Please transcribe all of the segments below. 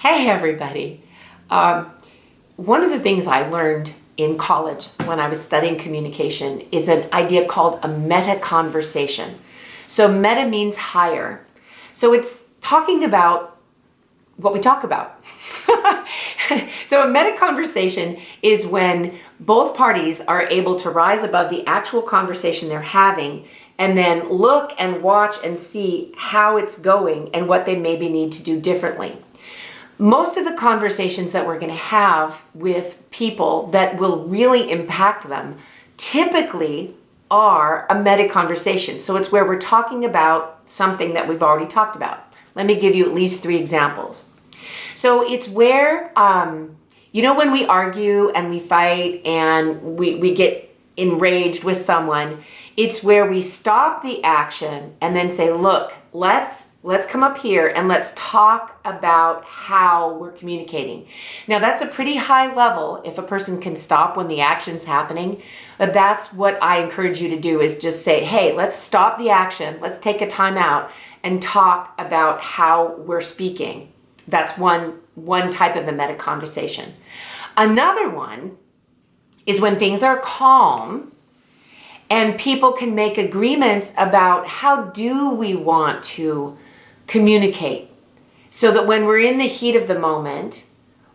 Hey everybody. One of the things I learned in college when I was studying communication is an idea called a meta conversation. So meta means higher. So it's talking about what we talk about. So a meta conversation is when both parties are able to rise above the actual conversation they're having and then look and watch and see how it's going and what they maybe need to do differently. Most of the conversations that we're going to have with people that will really impact them typically are a meta conversation. So it's where we're talking about something that we've already talked about. Let me give you at least 3 examples. So it's where, when we argue and we fight and we get enraged with someone, it's where we stop the action and then say, look, let's come up here and let's talk about how we're communicating. Now that's a pretty high level if a person can stop when the action's happening, but that's what I encourage you to do is just say, hey, let's stop the action. Let's take a time out and talk about how we're speaking. That's one type of a meta conversation. Another one is when things are calm and people can make agreements about how do we want to communicate so that when we're in the heat of the moment,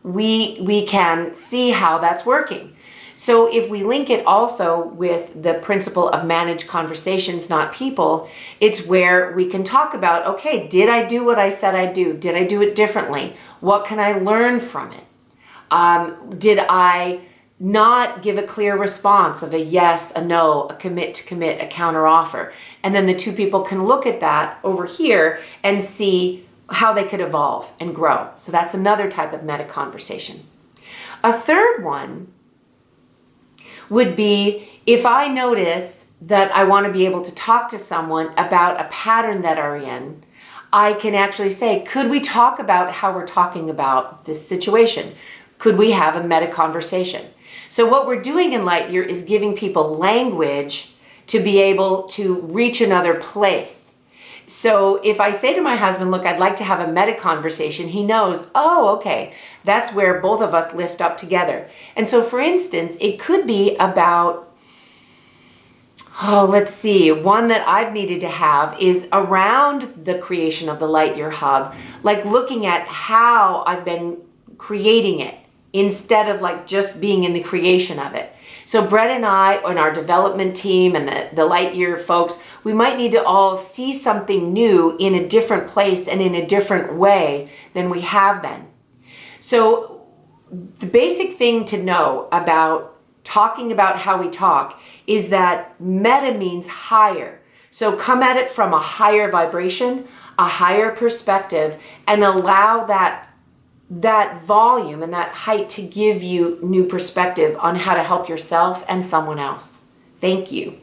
we can see how that's working. So if we link it also with the principle of managed conversations, not people, it's where we can talk about, okay, did I do what I said I'd do? Did I do it differently? What can I learn from it? Did I not give a clear response of a yes, a no, a commit to commit, a counter offer? And then the two people can look at that over here and see how they could evolve and grow. So that's another type of meta conversation. A third one would be if I notice that I want to be able to talk to someone about a pattern that are in, I can actually say, could we talk about how we're talking about this situation? Could we have a meta conversation? So what we're doing in Lightyear is giving people language to be able to reach another place. So if I say to my husband, look, I'd like to have a meta conversation, he knows, oh, okay, that's where both of us lift up together. And so for instance, it could be about, one that I've needed to have is around the creation of the Lightyear Hub, like looking at how I've been creating it instead of like just being in the creation of it. So Brett and I and our development team and the Lightyear folks, we might need to all see something new in a different place and in a different way than we have been. So the basic thing to know about talking about how we talk is that meta means higher. So come at it from a higher vibration, a higher perspective, and allow that volume and that height to give you new perspective on how to help yourself and someone else. Thank you.